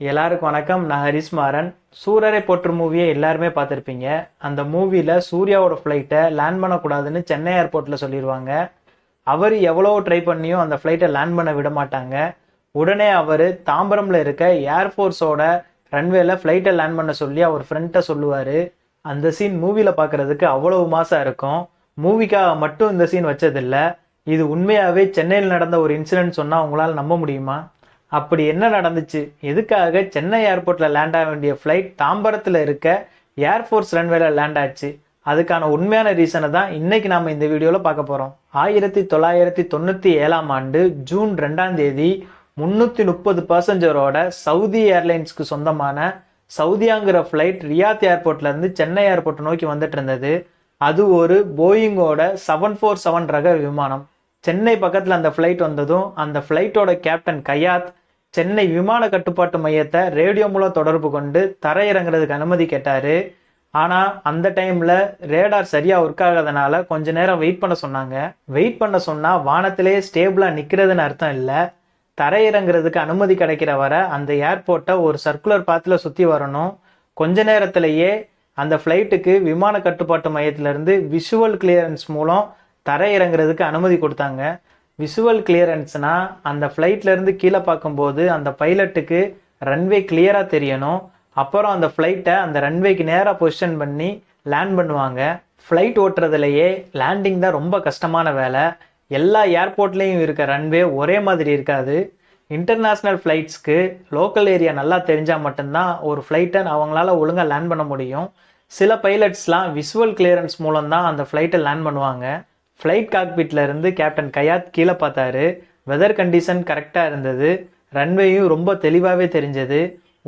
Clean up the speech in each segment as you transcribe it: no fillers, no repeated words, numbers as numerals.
எல்லாருக்கும் வணக்கம். நான் ஹரிஸ் மாறன். சூரரை போற்று மூவியை எல்லாருமே பார்த்துருப்பீங்க. அந்த மூவியில் சூர்யாவோட ஃப்ளைட்டை லேண்ட் பண்ணக்கூடாதுன்னு சென்னை ஏர்போர்ட்டில் சொல்லிடுவாங்க. அவர் எவ்வளோ ட்ரை பண்ணியும் அந்த ஃப்ளைட்டை லேண்ட் பண்ண விட மாட்டாங்க. உடனே அவர் தாம்பரமில் இருக்க ஏர்ஃபோர்ஸோட ரன்வேல ஃப்ளைட்டை லேண்ட் பண்ண சொல்லி அவர் ஃப்ரெண்ட்டை சொல்லுவார். அந்த சீன் மூவியில் பார்க்குறதுக்கு அவ்வளவு மாசாக இருக்கும். மூவிக்காக மட்டும் இந்த சீன் வச்சதில்லை. இது உண்மையாகவே சென்னையில் நடந்த ஒரு இன்சிடென்ட் சொன்னால் உங்களால் நம்ப முடியுமா? அப்படி என்ன நடந்துச்சு? எதுக்காக சென்னை ஏர்போர்ட்டில் லேண்ட் ஆக வேண்டிய ஃப்ளைட் தாம்பரத்தில் இருக்க ஏர்ஃபோர்ஸ் ரன்வேல லேண்ட் ஆச்சு? அதுக்கான உண்மையான ரீசனை தான் இன்னைக்கு நாம் இந்த வீடியோவில் பார்க்க போகிறோம். 1997ஆம் ஆண்டு ஜூன் 2ஆம் தேதி 330 பேசஞ்சரோட சவுதி ஏர்லைன்ஸ்க்கு சொந்தமான சவுதியாங்கிற ஃப்ளைட் ரியாத் ஏர்போர்ட்லேருந்து சென்னை ஏர்போர்ட் நோக்கி வந்துட்டு இருந்தது. அது ஒரு போயிங்கோட 747 ரக விமானம். சென்னை பக்கத்தில் அந்த ஃப்ளைட் வந்ததும் அந்த ஃப்ளைட்டோட கேப்டன் கயாத் சென்னை விமான கட்டுப்பாட்டு மையத்தை ரேடியோ மூலம் தொடர்பு கொண்டு தரையிறங்குறதுக்கு அனுமதி கேட்டார். ஆனால் அந்த டைமில் ரேடார் சரியாக ஒர்க் ஆகாதனால கொஞ்ச நேரம் வெயிட் பண்ண சொன்னாங்க. வெயிட் பண்ண சொன்னால் வானத்திலே ஸ்டேபிளாக நிற்கிறதுன்னு அர்த்தம் இல்லை. தரையிறங்குறதுக்கு அனுமதி கிடைக்கிற வர அந்த ஏர்போர்ட்டை ஒரு சர்க்குலர் பாத்தில் சுற்றி வரணும். கொஞ்ச நேரத்திலேயே அந்த ஃப்ளைட்டுக்கு விமான கட்டுப்பாட்டு மையத்திலேருந்து விஷுவல் கிளியரன்ஸ் மூலம் தரையிறங்குறதுக்கு அனுமதி கொடுத்தாங்க. விஷுவல் கிளியரன்ஸ்னா அந்த ஃப்ளைட்லேருந்து கீழே பார்க்கும்போது அந்த பைலட்டுக்கு ரன்வே கிளியராக தெரியணும். அப்புறம் அந்த ஃப்ளைட்டை அந்த ரன்வேக்கு நேராக பொசிஷன் பண்ணி லேண்ட் பண்ணுவாங்க. ஃப்ளைட் ஓட்டுறதுலையே லேண்டிங் தான் ரொம்ப கஷ்டமான வேலை. எல்லா ஏர்போர்ட்லேயும் இருக்க ரன்வே ஒரே மாதிரி இருக்காது. இன்டர்நேஷ்னல் ஃப்ளைட்ஸ்க்கு லோக்கல் ஏரியா நல்லா தெரிஞ்சால் மட்டும்தான் ஒரு ஃப்ளைட்டை அவங்களால ஒழுங்காக லேண்ட் பண்ண முடியும். சில பைலட்ஸ்லாம் விஷுவல் கிளியரன்ஸ் மூலம்தான் அந்த ஃப்ளைட்டை லேண்ட் பண்ணுவாங்க. ஃப்ளைட் காக்பிட்ல இருந்து கேப்டன் கயாத் கீழே பார்த்தாரு. வெதர் கண்டிஷன் கரெக்டாக இருந்தது. ரன்வேயும் ரொம்ப தெளிவாகவே தெரிஞ்சது.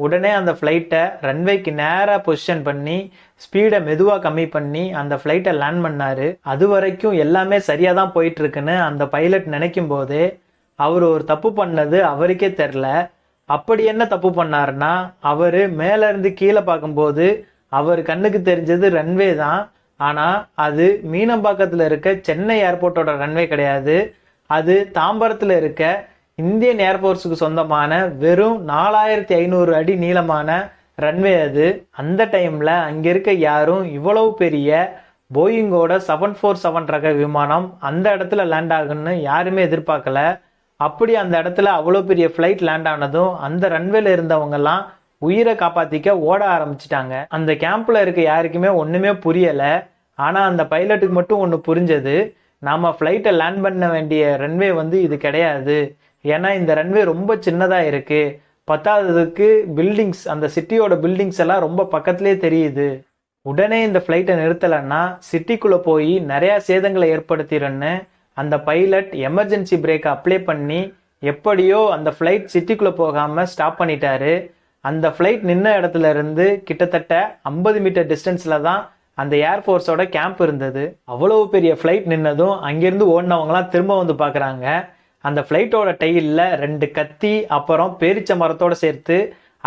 உடனே அந்த ஃப்ளைட்டை ரன்வேக்கு நேராக பொசிஷன் பண்ணி ஸ்பீடை மெதுவாக கம்மி பண்ணி அந்த ஃப்ளைட்டை லேண்ட் பண்ணார். அது வரைக்கும் எல்லாமே சரியாக தான் போயிட்டுருக்குன்னு அந்த பைலட் நினைக்கும் போதே அவர் ஒரு தப்பு பண்ணது அவருக்கே தெரில. அப்படி என்ன தப்பு பண்ணாருன்னா, அவர் மேலேருந்து கீழே பார்க்கும்போது அவர் கண்ணுக்கு தெரிஞ்சது ரன்வே தான். ஆனால் அது மீனம்பாக்கத்தில் இருக்க சென்னை ஏர்போர்ட்டோட ரன்வே கிடையாது. அது தாம்பரத்தில் இருக்க இந்தியன் ஏர்ஃபோர்ஸுக்கு சொந்தமான வெறும் 4500 அடி நீளமான ரன்வே அது. அந்த டைமில் அங்கே இருக்க யாரும் இவ்வளவு பெரிய போயிங்கோட 747 ரக விமானம் அந்த இடத்துல லேண்ட் ஆகுன்னு யாருமே எதிர்பார்க்கல. அப்படி அந்த இடத்துல அவ்வளோ பெரிய ஃப்ளைட் லேண்ட் ஆனதும் அந்த ரன்வேல இருந்தவங்கெல்லாம் உயிரை காப்பாற்றிக்க ஓட ஆரம்பிச்சிட்டாங்க. அந்த கேம்பில் இருக்க யாருக்குமே ஒன்றுமே புரியலை. ஆனால் அந்த பைலட்டுக்கு மட்டும் ஒன்று புரிஞ்சது. நாம் ஃப்ளைட்டை லேண்ட் பண்ண வேண்டிய ரன்வே இது கிடையாது. ஏன்னா இந்த ரன்வே ரொம்ப சின்னதாக இருக்குது. பத்தாததுக்கு பில்டிங்ஸ், அந்த சிட்டியோட பில்டிங்ஸ் எல்லாம் ரொம்ப பக்கத்துலேயே தெரியுது. உடனே இந்த ஃப்ளைட்டை நிறுத்தலைன்னா சிட்டிக்குள்ளே போய் நிறையா சேதங்களை ஏற்படுத்திடுன்னு அந்த பைலட் எமர்ஜென்சி பிரேக்கை அப்ளை பண்ணி எப்படியோ அந்த ஃப்ளைட் சிட்டிக்குள்ளே போகாமல் ஸ்டாப் பண்ணிட்டாரு. அந்த ஃப்ளைட் நின்ன இடத்துல இருந்து கிட்டத்தட்ட 50 மீட்டர் டிஸ்டன்ஸில் தான் அந்த ஏர்ஃபோர்ஸோட கேம்ப் இருந்தது. அவ்வளவு பெரிய ஃப்ளைட் நின்னதும் அங்கேருந்து ஓடினவங்களாம் திரும்ப பார்க்குறாங்க. அந்த ஃப்ளைட்டோட டெயிலில் 2 கத்தி அப்புறம் பேரிச்ச மரத்தோடு சேர்த்து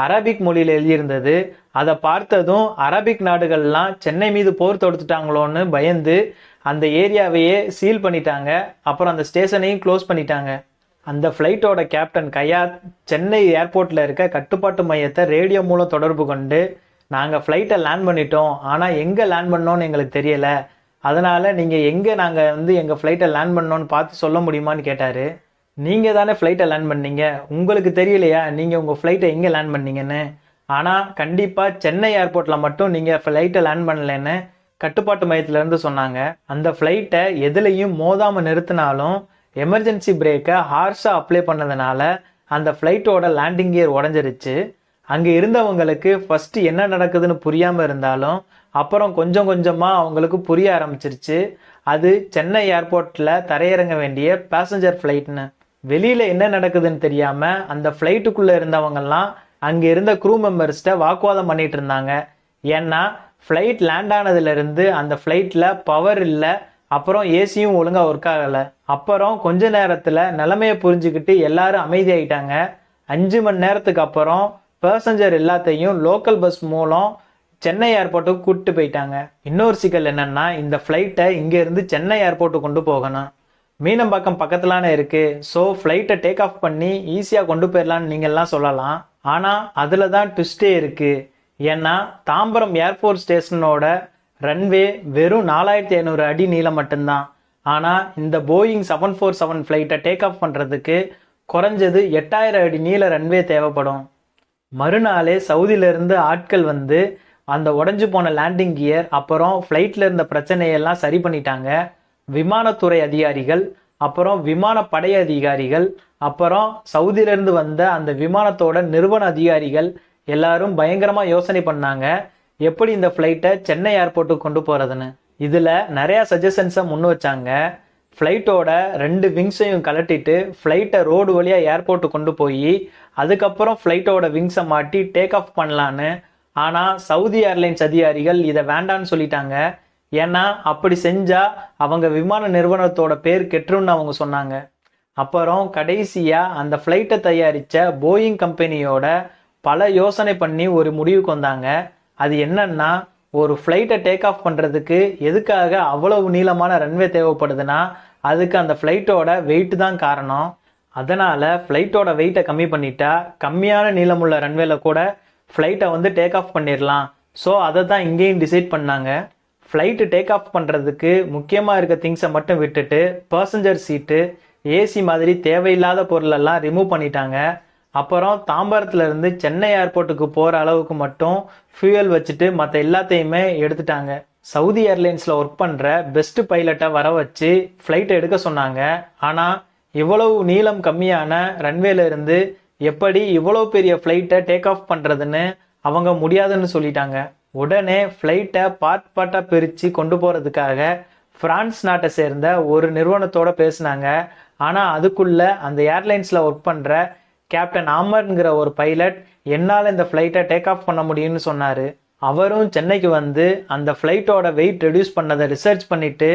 அரபிக் மொழியில் எழுதியிருந்தது. அதை பார்த்ததும் அரபிக் நாடுகள்லாம் சென்னை மீது போர் தொடுத்துட்டாங்களோன்னு பயந்து அந்த ஏரியாவையே சீல் பண்ணிட்டாங்க. அப்புறம் அந்த ஸ்டேஷனையும் க்ளோஸ் பண்ணிட்டாங்க. அந்த ஃப்ளைட்டோட கேப்டன் கயாத் சென்னை ஏர்போர்ட்டில் இருக்க கட்டுப்பாட்டு மையத்தை ரேடியோ மூலம் தொடர்பு கொண்டு, நாங்கள் ஃப்ளைட்டை லேண்ட் பண்ணிட்டோம், ஆனால் எங்கே லேண்ட் பண்ணோன்னு எங்களுக்கு தெரியலை, அதனால் நீங்கள் எங்கே நாங்கள் எங்கள் ஃப்ளைட்டை லேண்ட் பண்ணோன்னு பார்த்து சொல்ல முடியுமான்னு கேட்டார். நீங்கள் தானே ஃப்ளைட்டை லேண்ட் பண்ணீங்க, உங்களுக்கு தெரியலையா நீங்கள் உங்கள் ஃப்ளைட்டை எங்கே லேண்ட் பண்ணீங்கன்னு? ஆனால் கண்டிப்பாக சென்னை ஏர்போர்ட்டில் மட்டும் நீங்கள் ஃப்ளைட்டை லேண்ட் பண்ணலைன்னு கட்டுப்பாட்டு மையத்திலேருந்து சொன்னாங்க. அந்த ஃப்ளைட்டை எதுலேயும் மோதாமல் நிறுத்தினாலும் எமர்ஜென்சி பிரேக்கை ஹார்ஷாக அப்ளை பண்ணதுனால அந்த ஃப்ளைட்டோட லேண்டிங் கியர் உடஞ்சிருச்சு. அங்கே இருந்தவங்களுக்கு ஃபஸ்ட்டு என்ன நடக்குதுன்னு புரியாமல் இருந்தாலும் அப்புறம் கொஞ்சம் கொஞ்சமாக அவங்களுக்கு புரிய ஆரம்பிச்சிருச்சு. அது சென்னை ஏர்போர்ட்டில் தரையிறங்க வேண்டிய பேசஞ்சர் ஃப்ளைட்னு. வெளியில் என்ன நடக்குதுன்னு தெரியாமல் அந்த ஃப்ளைட்டுக்குள்ளே இருந்தவங்கெல்லாம் அங்கே இருந்த க்ரூ மெம்பர்ஸ்கிட்ட வாக்குவாதம் பண்ணிகிட்டு இருந்தாங்க. ஏன்னா ஃப்ளைட் லேண்ட் ஆனதுலேருந்து அந்த ஃப்ளைட்டில் பவர் இல்லை, அப்புறம் ஏசியும் ஒழுங்காக ஒர்க் ஆகலை. அப்புறம் கொஞ்ச நேரத்தில் நிலைமையை புரிஞ்சுக்கிட்டு எல்லாரும் அமைதியாயிட்டாங்க. 5 மணி நேரத்துக்கு அப்புறம் பேசஞ்சர் எல்லாத்தையும் லோக்கல் பஸ் மூலம் சென்னை ஏர்போர்ட்டுக்கு கூப்பிட்டு போயிட்டாங்க. இன்னொரு சிக்கல் என்னென்னா, இந்த ஃப்ளைட்டை இங்கேருந்து சென்னை ஏர்போர்ட்டுக்கு கொண்டு போகணும். மீனம்பாக்கம் பக்கத்துலான இருக்கு. ஸோ ஃப்ளைட்டை டேக் ஆஃப் பண்ணி ஈஸியாக கொண்டு போயிடலான்னு நீங்கள்லாம் சொல்லலாம். ஆனால் அதில் தான் ட்விஸ்டே இருக்கு. ஏன்னா தாம்பரம் ஏர்ஃபோர்ஸ் ஸ்டேஷனோட ரன்வே வெறும் 4500 அடி நீளம் மட்டும்தான். ஆனால் இந்த போயிங் 747 ஃப்ளைட்டை டேக் ஆஃப் பண்ணுறதுக்கு குறைஞ்சது 8000 அடி நீள ரன்வே தேவைப்படும். மறுநாளே சவுதியிலேருந்து ஆட்கள் வந்து அந்த உடஞ்சி போன லேண்டிங் கியர் அப்புறம் ஃப்ளைட்டில் இருந்த பிரச்சனையெல்லாம் சரி பண்ணிட்டாங்க. விமானத்துறை அதிகாரிகள், அப்புறம் விமானப்படை அதிகாரிகள், அப்புறம் சவுதியிலேருந்து வந்த அந்த விமானத்தோட நிறுவன அதிகாரிகள் எல்லாரும் பயங்கரமாக யோசனை பண்ணாங்க எப்படி இந்த ஃப்ளைட்டை சென்னை ஏர்போர்ட்டுக்கு கொண்டு போகிறதுன்னு. இதில் நிறையா சஜஷன்ஸை முன் வச்சாங்க. ஃப்ளைட்டோட 2 விங்ஸையும் கலட்டிட்டு ஃப்ளைட்டை ரோடு வழியாக ஏர்போர்ட்டு கொண்டு போய் அதுக்கப்புறம் ஃப்ளைட்டோட விங்ஸை மாட்டி டேக் ஆஃப் பண்ணலான்னு. ஆனால் சவுதி ஏர்லைன்ஸ் அதிகாரிகள் இதை வேண்டான்னு சொல்லிட்டாங்க. ஏன்னா அப்படி செஞ்சால் அவங்க விமான நிறுவனத்தோட பேர் கெட்டுருன்னு அவங்க சொன்னாங்க. அப்புறம் கடைசியாக அந்த ஃப்ளைட்டை தயாரித்த போயிங் கம்பெனியோட பல யோசனை பண்ணி ஒரு முடிவுக்கு வந்தாங்க. அது என்னன்னா, ஒரு ஃப்ளைட்டை டேக் ஆஃப் பண்ணுறதுக்கு எதுக்காக அவ்வளவு நீளமான ரன்வே தேவைப்படுதுன்னா அதுக்கு அந்த ஃப்ளைட்டோட வெயிட் தான் காரணம். அதனால் ஃப்ளைட்டோட வெயிட்டை கம்மி பண்ணிட்டா கம்மியான நீளமுள்ள ரன்வேல கூட ஃப்ளைட்டை வந்து டேக் ஆஃப் பண்ணிடலாம். ஸோ அதை தான் இங்கேயும் டிசைட் பண்ணாங்க. ஃப்ளைட்டு டேக் ஆஃப் பண்ணுறதுக்கு முக்கியமாக இருக்க திங்ஸை மட்டும் விட்டுட்டு பேசஞ்சர் சீட்டு, ஏசி மாதிரி தேவையில்லாத பொருளெல்லாம் ரிமூவ் பண்ணிட்டாங்க. அப்புறம் தாம்பரத்துலேருந்து சென்னை ஏர்போர்ட்டுக்கு போகிற அளவுக்கு மட்டும் ஃபியூயல் வச்சுட்டு மற்ற எல்லாத்தையுமே எடுத்துட்டாங்க. சவுதி ஏர்லைன்ஸில் ஒர்க் பண்ணுற பெஸ்ட் பைலட்டை வர வச்சு ஃப்ளைட்டை எடுக்க சொன்னாங்க. ஆனால் இவ்வளவு நீளம் கம்மியான ரன்வேல இருந்து எப்படி இவ்வளோ பெரிய ஃப்ளைட்டை டேக் ஆஃப் பண்ணுறதுன்னு அவங்க முடியாதுன்னு சொல்லிட்டாங்க. உடனே ஃப்ளைட்டை பார்ட்டாக பிரித்து கொண்டு போகிறதுக்காக பிரான்ஸ் நாட்டை சேர்ந்த ஒரு நிறுவனத்தோட பேசினாங்க. ஆனால் அதுக்குள்ளே அந்த ஏர்லைன்ஸில் ஒர்க் பண்ணுற கேப்டன் அமர்ங்கிற ஒரு பைலட் என்னால் இந்த ஃப்ளைட்டை டேக் ஆஃப் பண்ண முடியும்னு சொன்னார். அவரும் சென்னைக்கு வந்து அந்த ஃப்ளைட்டோட வெயிட் ரெடியூஸ் பண்ணதை ரிசர்ச் பண்ணிவிட்டு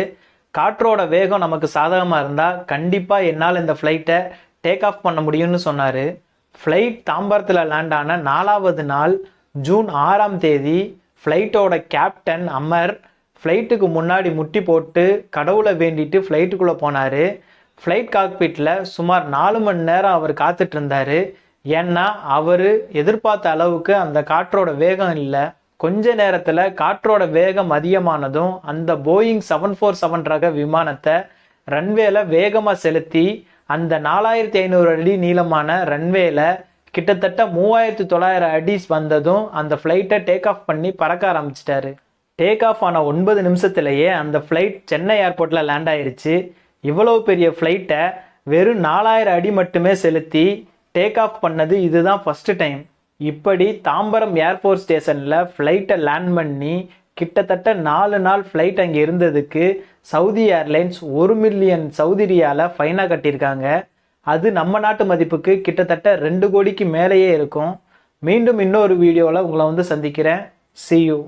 காற்றோட வேகம் நமக்கு சாதகமாக இருந்தால் கண்டிப்பாக என்னால் இந்த ஃப்ளைட்டை டேக் ஆஃப் பண்ண முடியும்னு சொன்னார். ஃப்ளைட் தாம்பரத்தில் லேண்ட் ஆன 4வது நாள் ஜூன் 6ஆம் தேதி ஃப்ளைட்டோட கேப்டன் அமர் ஃப்ளைட்டுக்கு முன்னாடி முட்டி போட்டு கடவுளை வேண்டிட்டு ஃப்ளைட்டுக்குள்ளே போனார். ஃப்ளைட் காக்பிட்டில் சுமார் 4 மணி நேரம் அவர் காத்துட்டு இருந்தார். ஏன்னா அவர் எதிர்பார்த்த அளவுக்கு அந்த காற்றோட வேகம் இல்லை. கொஞ்ச நேரத்தில் காற்றோட வேகம் அதிகமானதும் அந்த போயிங் 747 ரக விமானத்தை ரன்வேல வேகமாக செலுத்தி அந்த 4500 அடி நீளமான ரன்வேல கிட்டத்தட்ட 3900 அடி வந்ததும் அந்த ஃப்ளைட்டை டேக் ஆஃப் பண்ணி பறக்க ஆரம்பிச்சிட்டாரு. டேக் ஆஃப் ஆன 9 நிமிஷத்துலேயே அந்த ஃப்ளைட் சென்னை ஏர்போர்ட்டில் லேண்ட் ஆயிடுச்சு. இவ்வளோ பெரிய ஃப்ளைட்டை வெறும் 4000 அடி மட்டுமே செலுத்தி டேக் ஆஃப் பண்ணது இதுதான் ஃபஸ்ட்டு டைம். இப்படி தாம்பரம் ஏர்ஃபோர்ஸ் ஸ்டேஷனில் ஃப்ளைட்டை லேண்ட் பண்ணி கிட்டத்தட்ட 4 நாள் ஃப்ளைட் அங்கே இருந்ததுக்கு சவுதி ஏர்லைன்ஸ் 1 மில்லியன் சவுதி ரியாலை ஃபைனாக கட்டியிருக்காங்க. அது நம்ம நாட்டு மதிப்புக்கு கிட்டத்தட்ட 2 கோடிக்கு மேலேயே இருக்கும். மீண்டும் இன்னொரு வீடியோவில் உங்களை வந்து சந்திக்கிறேன். See you.